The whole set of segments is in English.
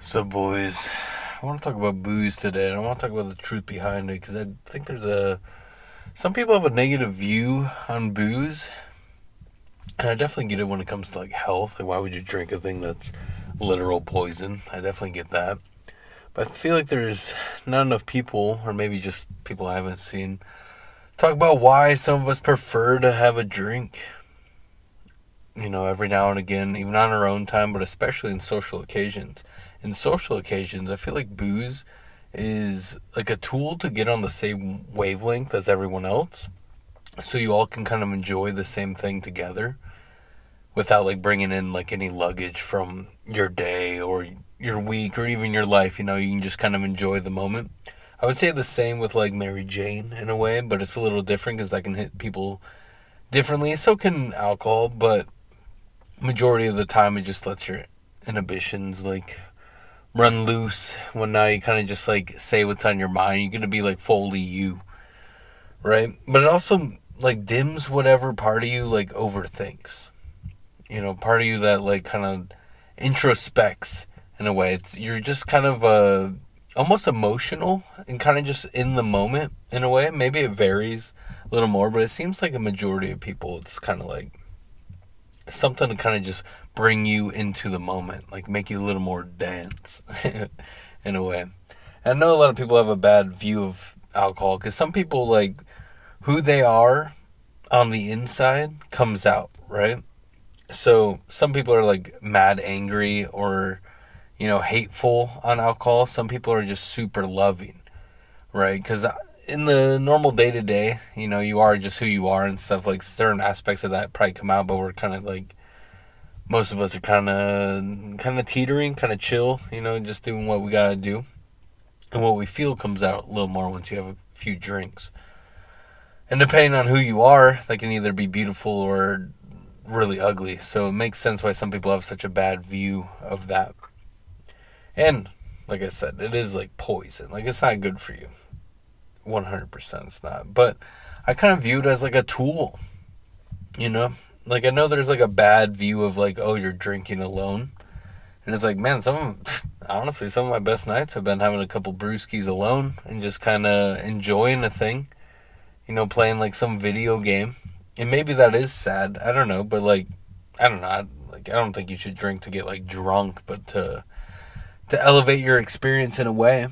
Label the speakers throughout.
Speaker 1: So, boys, I want to talk about booze today, and I want to talk about the truth behind it because I think some people have a negative view on booze, and I definitely get it when it comes to like health. Like, why would you drink a thing that's literal poison? I definitely get that, but I feel like there's not enough people, or maybe just people I haven't seen, talk about why some of us prefer to have a drink. Every now and again, even on our own time, but especially in social occasions. In social occasions, I feel like booze is like a tool to get on the same wavelength as everyone else. So you all can kind of enjoy the same thing together without like bringing in like any luggage from your day or your week or even your life. You can just kind of enjoy the moment. I would say the same with like Mary Jane in a way, but it's a little different because that can hit people differently. So can alcohol, but majority of the time it just lets your inhibitions like run loose when now you kind of just like say what's on your mind. You're gonna be like fully you, right? But it also like dims whatever part of you like overthinks. Part of you that like kind of introspects in a way. You're just kind of almost emotional and kind of just in the moment in a way. Maybe it varies a little more, but it seems like a majority of people it's kind of like something to kind of just bring you into the moment, like make you a little more dance in a way. And I know a lot of people have a bad view of alcohol because some people like who they are on the inside comes out, right? So some people are like mad angry or hateful on alcohol. Some people are just super loving, right? Because in the normal day to day, you are just who you are and stuff. Like certain aspects of that probably come out, but we're kind of like most of us are kind of teetering, kind of chill, just doing what we gotta do, and what we feel comes out a little more once you have a few drinks. And depending on who you are, that can either be beautiful or really ugly. So it makes sense why some people have such a bad view of that. And like I said, it is like poison. Like it's not good for you. 100% it's not. But I kind of view it as like a tool, you know? Like I know there's like a bad view of like, oh, you're drinking alone. And it's like, man, honestly, some of my best nights have been having a couple brewskis alone and just kind of enjoying a thing, playing like some video game. And maybe that is sad. I don't know, but like, I don't know. I don't think you should drink to get like drunk, but to elevate your experience in a way.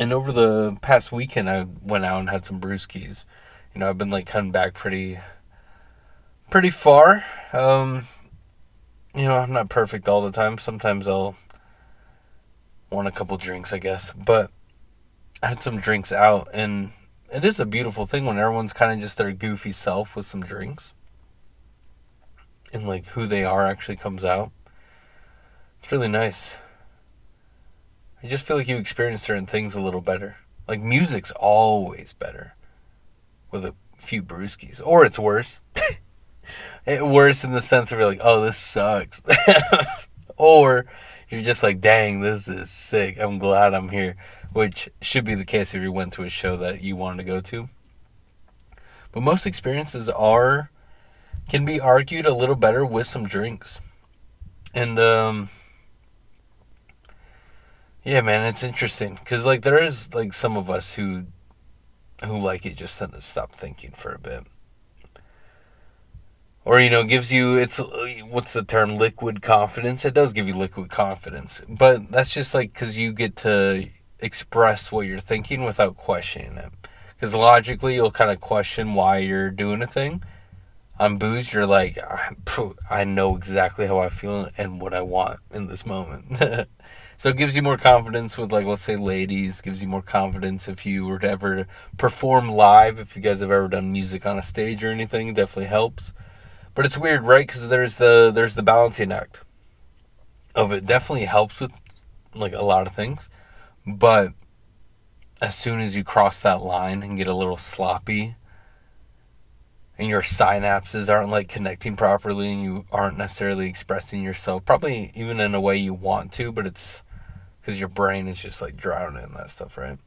Speaker 1: And over the past weekend, I went out and had some brewskis. I've been like coming back pretty far. I'm not perfect all the time. Sometimes I'll want a couple drinks, I guess. But I had some drinks out, and it is a beautiful thing when everyone's kind of just their goofy self with some drinks. And like who they are actually comes out. It's really nice. I just feel like you experience certain things a little better. Like music's always better with a few brewskis. Or it's worse. Worse in the sense of you're like, oh, this sucks. Or you're just like, dang, this is sick. I'm glad I'm here. Which should be the case if you went to a show that you wanted to go to. But most experiences can be argued a little better with some drinks. And yeah, man, it's interesting because like there is like some of us who like it just to stop thinking for a bit. Or gives you it's what's the term, liquid confidence. It does give you liquid confidence, but that's just like because you get to express what you're thinking without questioning it. Because logically you'll kind of question why you're doing a thing. On booze you're like, I know exactly how I feel and what I want in this moment. So it gives you more confidence with, like, let's say ladies. Gives you more confidence if you were to ever perform live. If you guys have ever done music on a stage or anything, it definitely helps. But it's weird, right? Because there's the balancing act of it. Definitely helps with like a lot of things, but as soon as you cross that line and get a little sloppy, and your synapses aren't like connecting properly, and you aren't necessarily expressing yourself, probably even in a way you want to, but it's because your brain is just like drowning in that stuff, right?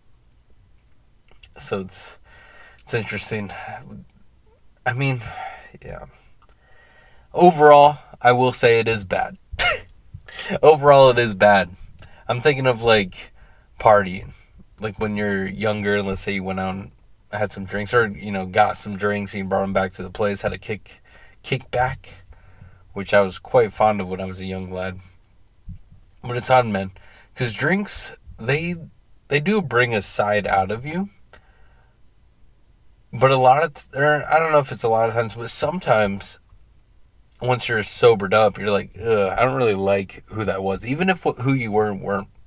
Speaker 1: So it's interesting. I mean, yeah. Overall, I will say it is bad. Overall, it is bad. I'm thinking of like partying, like when you're younger. Let's say you went out and had some drinks, or got some drinks and you brought them back to the place, had a kick back, which I was quite fond of when I was a young lad. But it's odd, man, because drinks, they do bring a side out of you. But a lot of, or I don't know if it's a lot of times, but sometimes once you're sobered up, you're like, ugh, I don't really like who that was, even if who you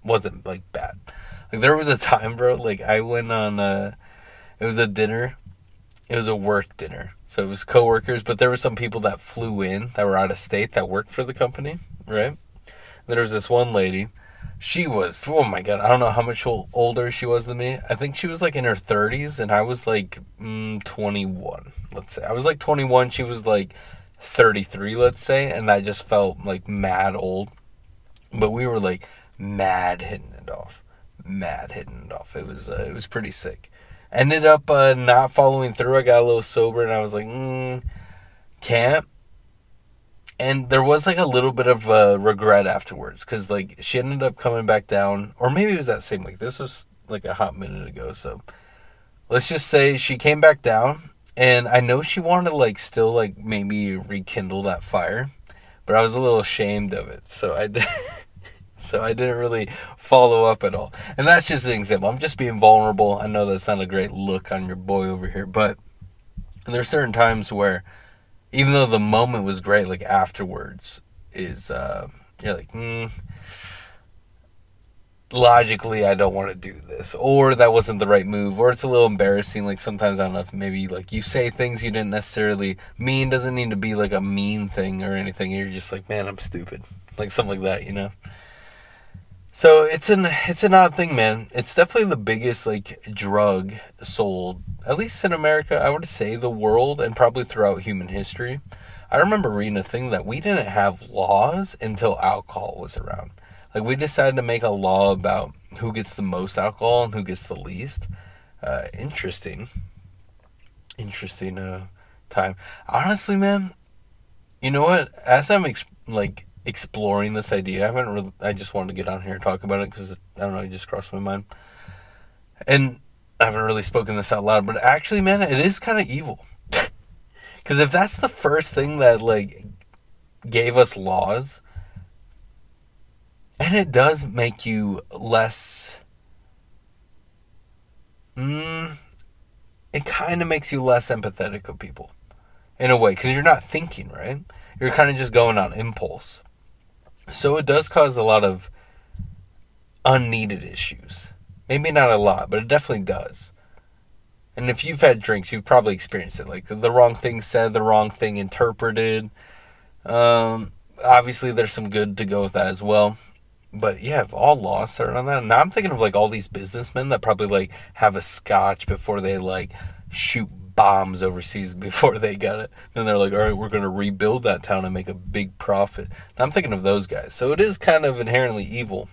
Speaker 1: wasn't like bad. Like there was a time, bro. Like I went on, it was a dinner. It was a work dinner, so it was coworkers, but there were some people that flew in that were out of state that worked for the company, right? There was this one lady. She was, oh my God, I don't know how much older she was than me. I think she was like in her 30s, and I was like 21, let's say. I was like 21, she was like 33, let's say, and that just felt like mad old. But we were like mad hitting it off. Mad hitting it off. It was pretty sick. Ended up not following through. I got a little sober, and I was like, can't. And there was like a little bit of regret afterwards, because like she ended up coming back down, or maybe it was that same week. This was like a hot minute ago, so let's just say she came back down, and I know she wanted to like still like maybe rekindle that fire, but I was a little ashamed of it, so I did. So I didn't really follow up at all. And that's just an example. I'm just being vulnerable. I know that's not a great look on your boy over here, but there's certain times where even though the moment was great, like afterwards is you're like, logically I don't want to do this, or that wasn't the right move, or it's a little embarrassing. Like sometimes I don't know if maybe like you say things you didn't necessarily mean. Doesn't need to be like a mean thing or anything. You're just like, man, I'm stupid, like something like that. So it's an odd thing, man. It's definitely the biggest like drug sold, at least in America, I would say the world, and probably throughout human history. I remember reading a thing that we didn't have laws until alcohol was around. Like we decided to make a law about who gets the most alcohol and who gets the least. Interesting time. Honestly, man, you know what? As I'm exploring this idea, I just wanted to get on here and talk about it because I don't know, it just crossed my mind. And I haven't really spoken this out loud, but actually, man, it is kind of evil. Because if that's the first thing that like gave us laws, and it does make you less, it kind of makes you less empathetic of people in a way, because you're not thinking, right? You're kind of just going on impulse. So it does cause a lot of unneeded issues. Maybe not a lot, but it definitely does. And if you've had drinks, you've probably experienced it. Like the wrong thing said, the wrong thing interpreted. Obviously, there's some good to go with that as well. But yeah, all laws are on that. Now I'm thinking of like all these businessmen that probably like have a scotch before they like shoot bombs overseas before they got it. Then they're like, all right, we're going to rebuild that town and make a big profit. Now I'm thinking of those guys. So it is kind of inherently evil.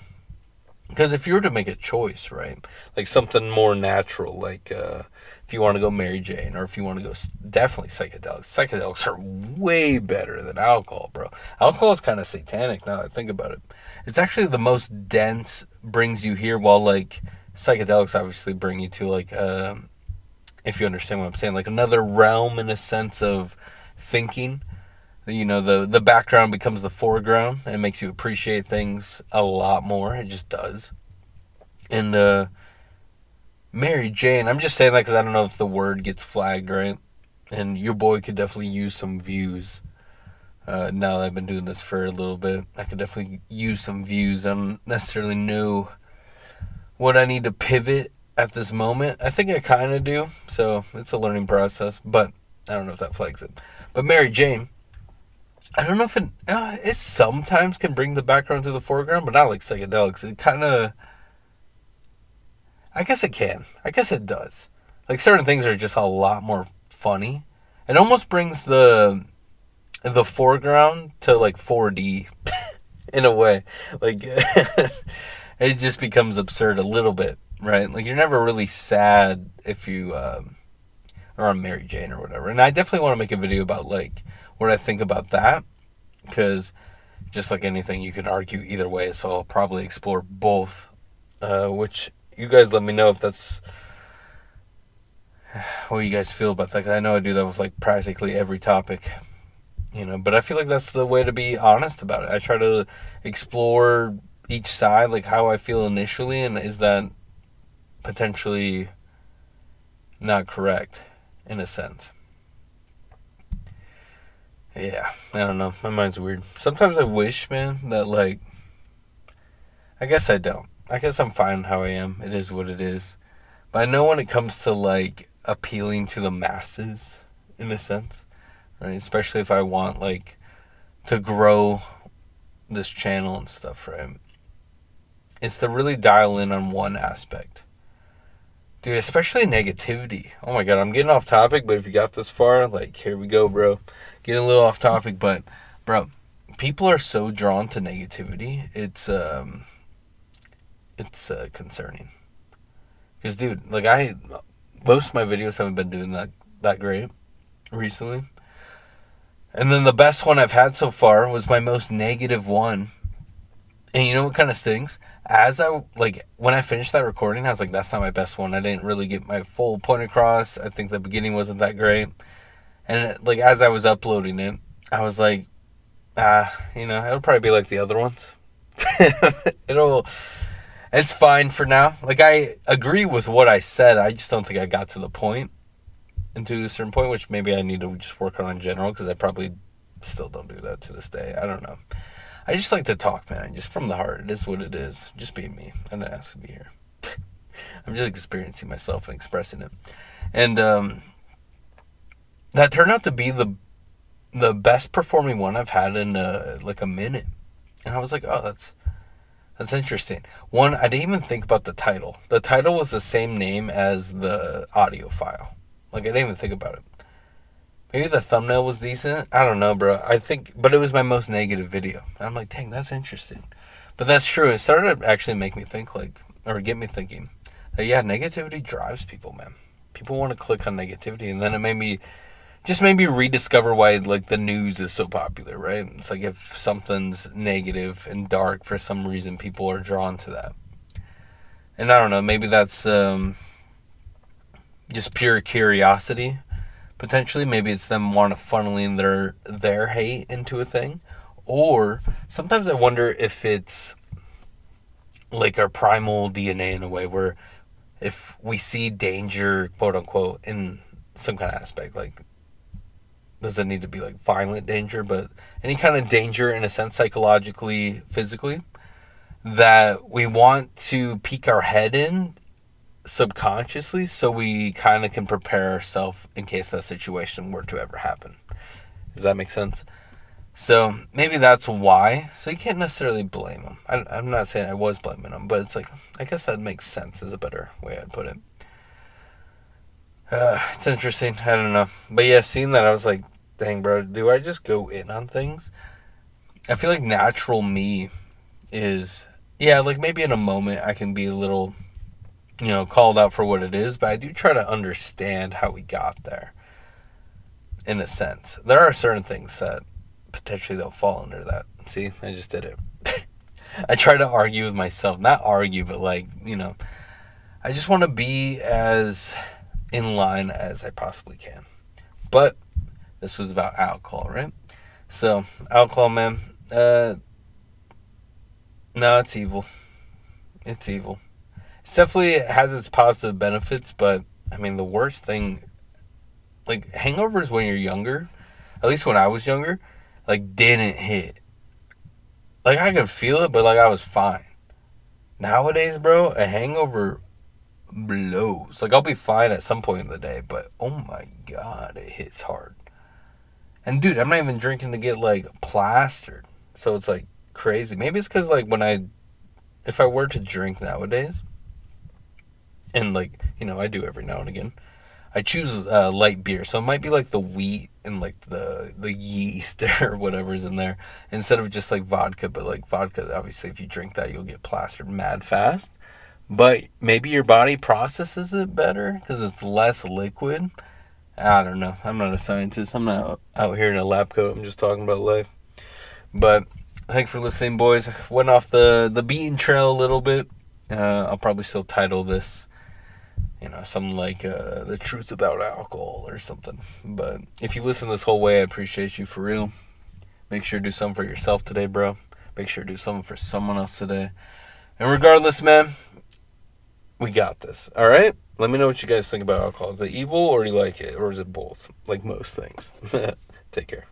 Speaker 1: Because if you were to make a choice, right, like something more natural, like if you want to go Mary Jane, or if you want to go definitely psychedelics are way better than alcohol, bro. Alcohol is kind of satanic now that I think about it. It's actually the most dense, brings you here, while like psychedelics obviously bring you to like, if you understand what I'm saying, like another realm in a sense of thinking. The background becomes the foreground, and it makes you appreciate things a lot more. It just does. And Mary Jane, I'm just saying that because I don't know if the word gets flagged, right? And your boy could definitely use some views. Now that I've been doing this for a little bit, I could definitely use some views. I don't necessarily know what I need to pivot at this moment. I think I kind of do, so it's a learning process, but I don't know if that flags it. But Mary Jane, I don't know if it sometimes can bring the background to the foreground, but not like psychedelics. It kind of, I guess it can. I guess it does. Like certain things are just a lot more funny. It almost brings the foreground to like 4D in a way. Like it just becomes absurd a little bit, right? Like you're never really sad if you are on Mary Jane or whatever. And I definitely want to make a video about like what I think about that, because just like anything, you can argue either way. So I'll probably explore both, which you guys let me know if that's what you guys feel about that. 'Cause I know I do that with like practically every topic, but I feel like that's the way to be honest about it. I try to explore each side, like how I feel initially, and is that potentially not correct in a sense. Yeah, I don't know. My mind's weird. Sometimes I wish, man, that like, I guess I don't. I guess I'm fine how I am. It is what it is. But I know when it comes to like appealing to the masses, in a sense, right? Especially if I want like to grow this channel and stuff, right? It's to really dial in on one aspect. Dude, especially negativity. Oh my god, I'm getting off topic, but if you got this far, like, here we go, bro. Getting a little off topic, but, bro, people are so drawn to negativity. It's concerning. Because, dude, like, most of my videos haven't been doing that great recently. And then the best one I've had so far was my most negative one. And you know what kind of stinks? When I finished that recording, I was like, that's not my best one. I didn't really get my full point across. I think the beginning wasn't that great. And like, as I was uploading it, I was like, it'll probably be like the other ones. It's fine for now. Like, I agree with what I said. I just don't think I got to the point, and to a certain point, which maybe I need to just work on in general, because I probably still don't do that to this day. I don't know. I just like to talk, man. Just from the heart. It is what it is. Just being me. I didn't ask to be here. I'm just experiencing myself and expressing it. And that turned out to be the best performing one I've had in like a minute. And I was like, oh, that's interesting. One, I didn't even think about the title. The title was the same name as the audio file. Like, I didn't even think about it. Maybe the thumbnail was decent. I don't know, bro. But it was my most negative video. And I'm like, dang, that's interesting. But that's true. It started to actually make me think, or get me thinking, that yeah, negativity drives people, man. People want to click on negativity, and then it made me rediscover why like the news is so popular, right? It's like if something's negative and dark for some reason, people are drawn to that. And I don't know, maybe that's just pure curiosity. Potentially, maybe it's them want to funneling their hate into a thing. Or sometimes I wonder if it's like our primal DNA in a way, where if we see danger, quote unquote, in some kind of aspect, like, doesn't need to be like violent danger, but any kind of danger in a sense, psychologically, physically, that we want to peek our head in subconsciously, so we kind of can prepare ourselves in case that situation were to ever happen. Does that make sense? So maybe that's why. So you can't necessarily blame them. I'm not saying I was blaming them, but it's like, I guess that makes sense, is a better way I'd put it. It's interesting. I don't know. But yeah, seeing that, I was like, dang, bro, do I just go in on things? I feel like natural me is, yeah, like maybe in a moment I can be a little, called out for what it is, but I do try to understand how we got there, in a sense. There are certain things that potentially they'll fall under that. See, I just did it. I try to argue with myself. Not argue, but like, I just want to be as in line as I possibly can. But this was about alcohol, right? So, alcohol, man, no, it's evil. It's evil. It definitely has its positive benefits, but I mean, the worst thing, like, hangovers when you're younger, at least when I was younger, like, didn't hit. Like, I could feel it, but like, I was fine. Nowadays, bro, a hangover blows. Like, I'll be fine at some point in the day, but oh my god, it hits hard. And dude, I'm not even drinking to get like plastered, so it's like crazy. Maybe it's because like if I were to drink nowadays, and like, I do every now and again, I choose light beer, so it might be like the wheat and like the yeast or whatever's in there, instead of just like vodka. But like vodka, obviously, if you drink that, you'll get plastered mad fast. But maybe your body processes it better because it's less liquid. I don't know. I'm not a scientist. I'm not out here in a lab coat. I'm just talking about life. But Thanks for listening, boys. Went off the beaten trail a little bit. I'll probably still title this, something like The Truth About Alcohol or something. But if you listen this whole way, I appreciate you for real. Make sure to do something for yourself today, bro. Make sure to do something for someone else today. And regardless, man, we got this. All right? Let me know what you guys think about alcohol. Is it evil or do you like it? Or is it both? Like most things. Take care.